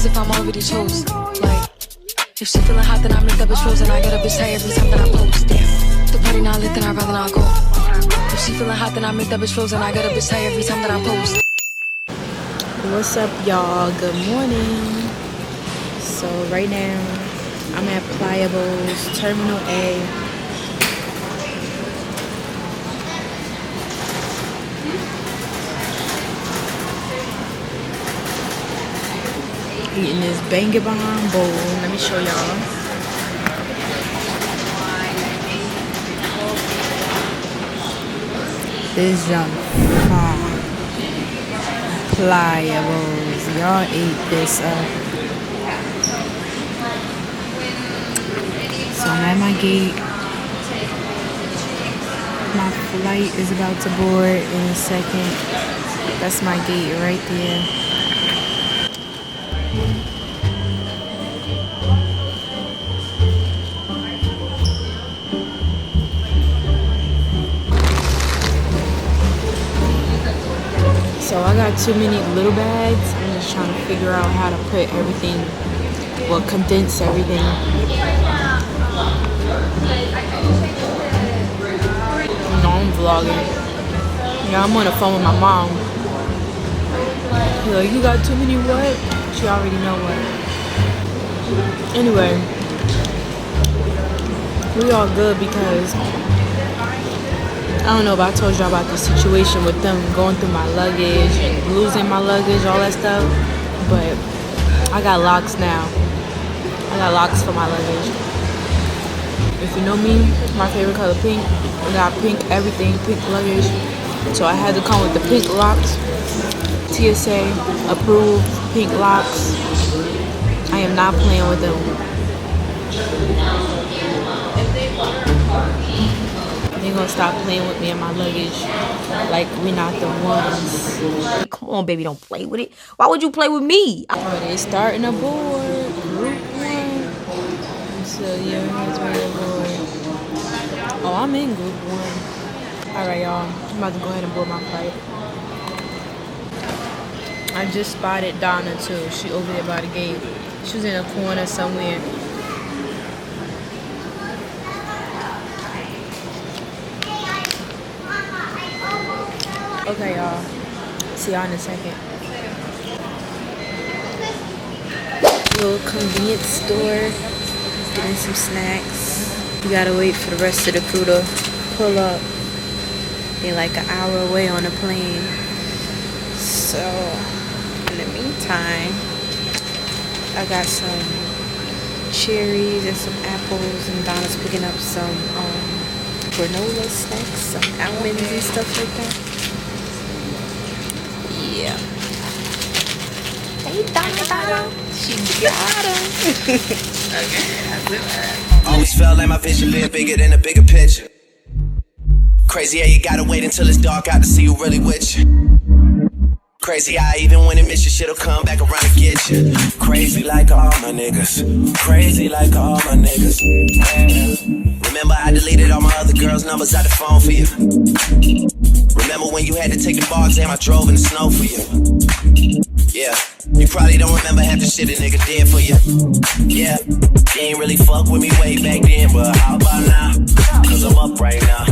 as if I'm already chose. Like, if she feeling hot, then I make that bitch frozen. I get a bitch tight every time that I post. Damn, the party not lit, then I'd rather not go. If she feeling hot, then I make that bitch frozen. I get a bitch tight every time that I post. What's up, y'all? Good morning. So right now I'm at Pliable's Terminal A. Eating this banger bomb bowl. Let me show y'all. This junk fine. Pliables. Y'all ate this up. So I'm at my gate. My flight is about to board in a second. That's my gate right there. So I got too many little bags. I'm just trying to figure out how to put everything, well, condense everything. You know, I'm vlogging. Yeah, I'm on the phone with my mom. She's like, you got too many what? She already know what. Anyway, we all good because I don't know if I told y'all about the situation with them going through my luggage and losing my luggage, all that stuff. But I got locks now. I got locks for my luggage. If you know me, my favorite color pink. I got pink everything, pink luggage. So I had to come with the pink locks. TSA approved pink locks. I am not playing with them. They're gonna stop playing with me and my luggage like we not the ones. Come on, baby, don't play with it. Why would you play with me? Alright, it's starting to board. Group 1. So yeah, it's ready to board. Oh, I'm in group 1. Alright, y'all. I'm about to go ahead and board my flight. I just spotted Donna too. She over there by the gate. She was in a corner somewhere. Okay, y'all. See y'all in a second. Little convenience store. Getting some snacks. You gotta wait for the rest of the crew to pull up. They're like an hour away on the plane. So, in the meantime, I got some cherries and some apples, and Donna's picking up some granola snacks, some almonds and stuff like that. Yeah. Hey, Donna. She got him. Okay. Always felt like my vision being bigger than a bigger picture. Crazy how you gotta wait until it's dark out to see who really with you. Crazy how even when it miss you, shit'll come back around and get you. Crazy like all my niggas. Crazy like all my niggas. Yeah. Remember I deleted all my other girls' numbers out the phone for you. Remember when you had to take the bar exam I drove in the snow for you. Yeah, you probably don't remember half the shit a nigga did for you. Yeah, you ain't really fuck with me way back then, but how about now? Cause I'm up right now,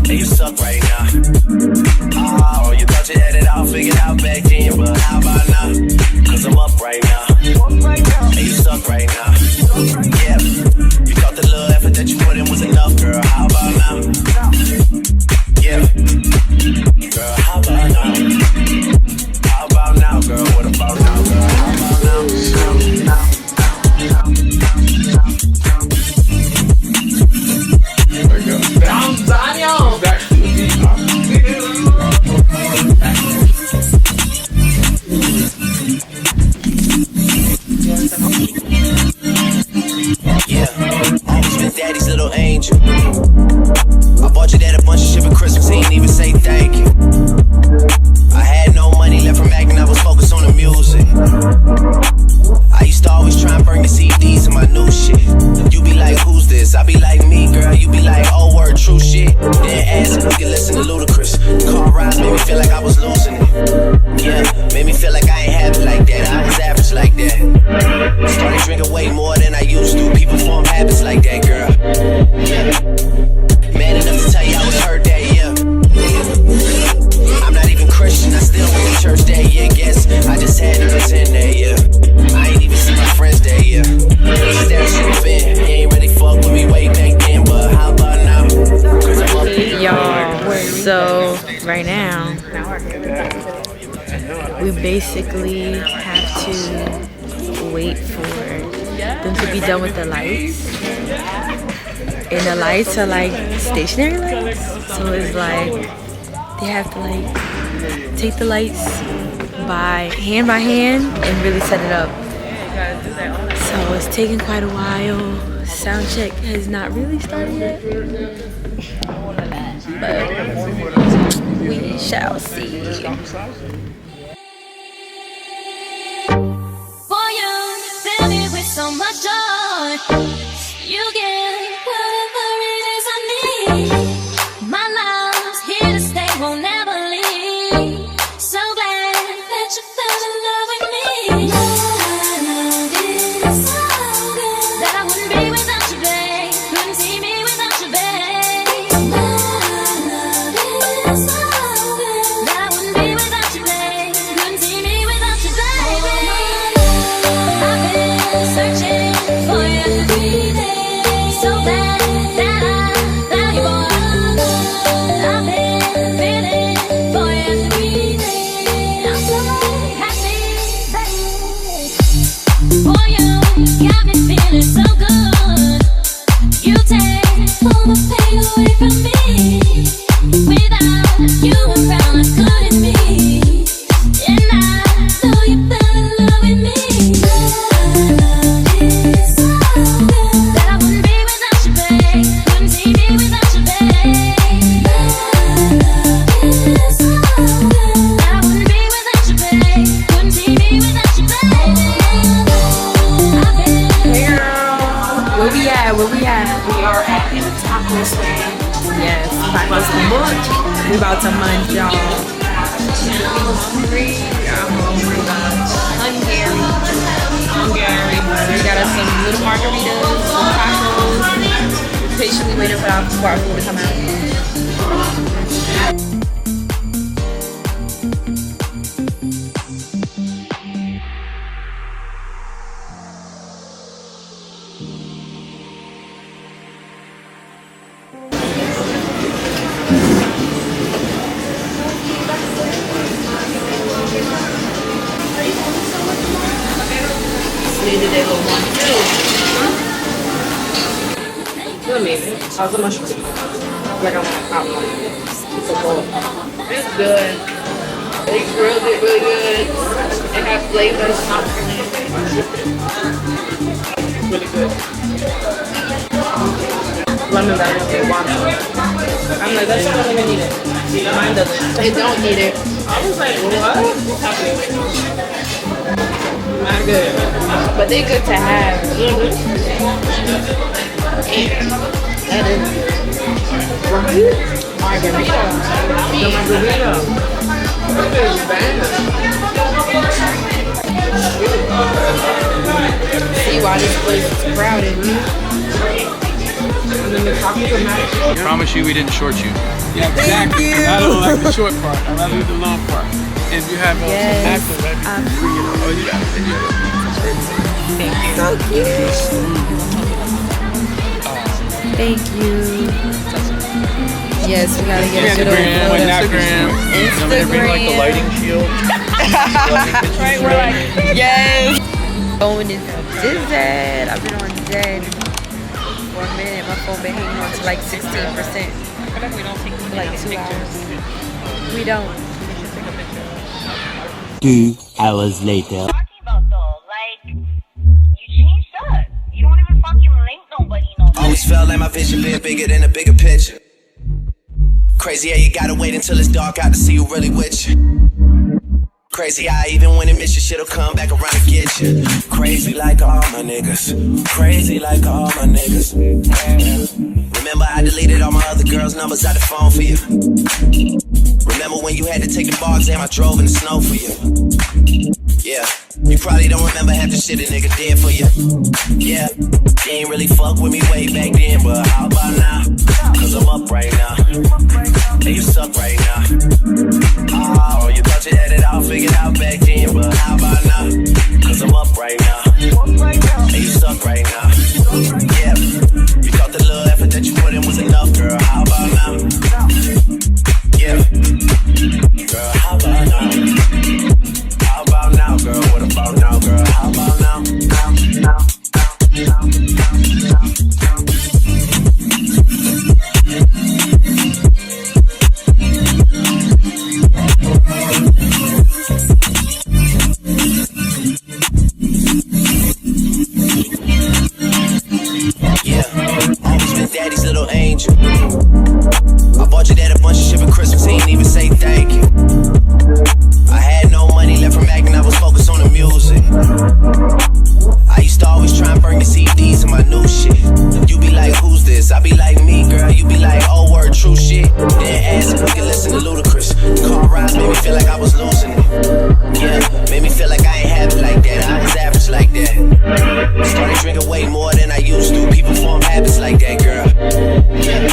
and you suck right now. Oh, you thought you had it all figured out back then, but how about now? Cause I'm up right now, and you suck right now. Yeah, you thought the little effort that you put in was enough, girl, how about now? Yeah, girl, how about now? How about now, girl? What about now, girl? How about now? Yeah, always been daddy's little angel. I bought your dad a bunch of shit for Christmas, he ain't even say thank you. I had no money left from acting, I was focused on the music. I used to always try and bring the CDs to my new shit. You be like, who's this? I be like, me, girl. You be like, oh, word, true shit. Then ask if we can listen to Ludacris. Car rides made me feel like I was losing it. Yeah, made me feel like I ain't have it like that. I was average like that. Started drinking way more than I used to. People form habits like that, girl. Yeah. Man enough to tell you I was hurt that year. I'm not even Christian, I still went to church that year. Guess I just had to pretend that year. I ain't even see my friends that year. Cause that should've been. He ain't really fuck with me way back then, but how about now? Cause I'm up. Y'all, so right now we basically have to wait for them to be done with the lights, and the lights are like stationary lights, so it's like they have to like take the lights by hand and really set it up. So it's taking quite a while. Sound check has not really started yet, but we shall see. For you, fill me with so much joy. You get whatever it is I need. My love's here to stay, won't never leave. So glad that you fell in love with me. My love is so good that I wouldn't be without you, babe. Couldn't see me without you, babe. My love is so good that I wouldn't be without you, babe. Couldn't see me without you, baby. I've been searching for you every day. So glad that I found you, boy. I've been feeling for you every day. I'm so happy, baby. For you, got me feeling so good. You take all the pain away from me. Without you around, I couldn't be. And I know you fell in love with me. My love is so good that I wouldn't be without you, babe. Couldn't see me without you, babe. My love is so good that I wouldn't be without you, babe. Couldn't see me without you, babe. I've been Where we at? We are at the taco stand. Yes, tacos to munch. We about to munch, y'all. Hungry. We got us some little margaritas, some tacos. Patiently waiting for our food to come out. Needed a little one too. Good meeting. How's the mushroom? Like I'm out. It's good. They grilled it really good. It has flavor. It's not bland. It's really good. Lemon that they want. I'm like, that shit don't even need it. Mine doesn't. It don't need it. I was like, what? What's happening? Not good. But they good to have. That is margarita. The margarita. That is bad. See why this place is crowded. And then the tacos are nice. I promise you we didn't short you. Yeah, exactly. I don't like the short part. I rather do the long part. If you have a accent, that'd be free. Oh, you got it. Thank you. So cute. Thank you. Yes, we gotta get a good old Instagram. And they bring like the lighting shield. Right, we're like, yes. Going into Zed. I've been on Zed for a minute. My phone been hanging on to like 16%. I feel like we don't take for like 2 hours. We don't. 2 hours later. Talking about though, like you changed up. You don't even fucking link nobody no more. Always felt like my vision been bigger than a bigger picture. Crazy how you gotta wait until it's dark out to see who really with you. Crazy how even when it miss you, shit'll come back around and get you. Crazy like all my niggas. Crazy like all my niggas. Remember I deleted all my other girls' numbers out the phone for you. Remember when you had to take the bar exam? I drove in the snow for you. Yeah, you probably don't remember half the shit a nigga did for you. Yeah, you ain't really fuck with me way back then, but how about now? Cause I'm up right now, and you suck right now. Oh, you thought you had it all figured out back then, but how about now? Cause I'm up right now, and you suck right now. Yeah, you thought the little effort that you put in was enough, girl. How about now? Yeah, girl, how about now? How about now, girl? What about now, girl? How about now? Yeah, always been daddy's little angel. I bought your dad a bunch of shit for Christmas, he ain't even say thank you. I had no money left from acting, I was focused on the music. I used to always try and burn your CDs and my new shit. You be like, who's this? I be like, me, girl. You be like, oh, word, true shit. Then ask if we can listen to Ludacris. Car rides made me feel like I was losing it. Yeah, made me feel like I ain't have it like that. I was average like that. Started drinking way more than I used to. People form habits like that, girl. Yeah,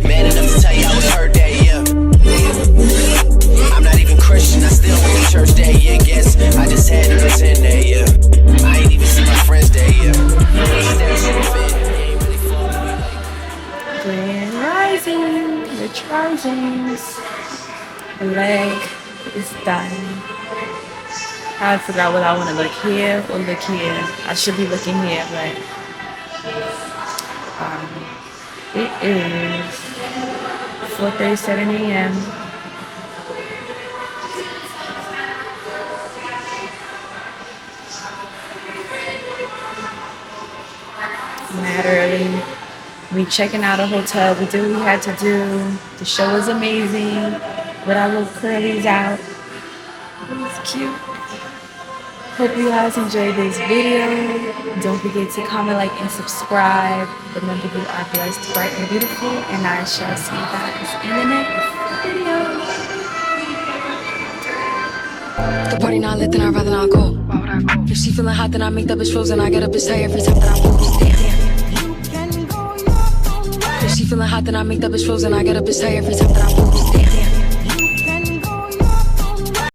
man enough to tell you I was hurt that year. I'm not even Christian, I still went to church that year. Guess I just had to pretend that year. I ain't even see my friends that year. Grand rising, rich risings. The leg is done. I forgot what I want to look here or look here. I should be looking here, but it is 4:37 a.m. Mad early. We checking out a hotel. We did what we had to do. The show was amazing. With our little curlies out. It was cute. Hope you guys enjoyed this video. Don't forget to comment, like, and subscribe. Remember, you are blessed, bright, and beautiful. And I shall see you guys in the next video. The party not lit, then I'd rather not go. If she feeling hot, then I make that bitch frozen. I get a bitch tired every time that I post. If she feeling hot, then I make that bitch frozen. I get a bitch tired every time that I post.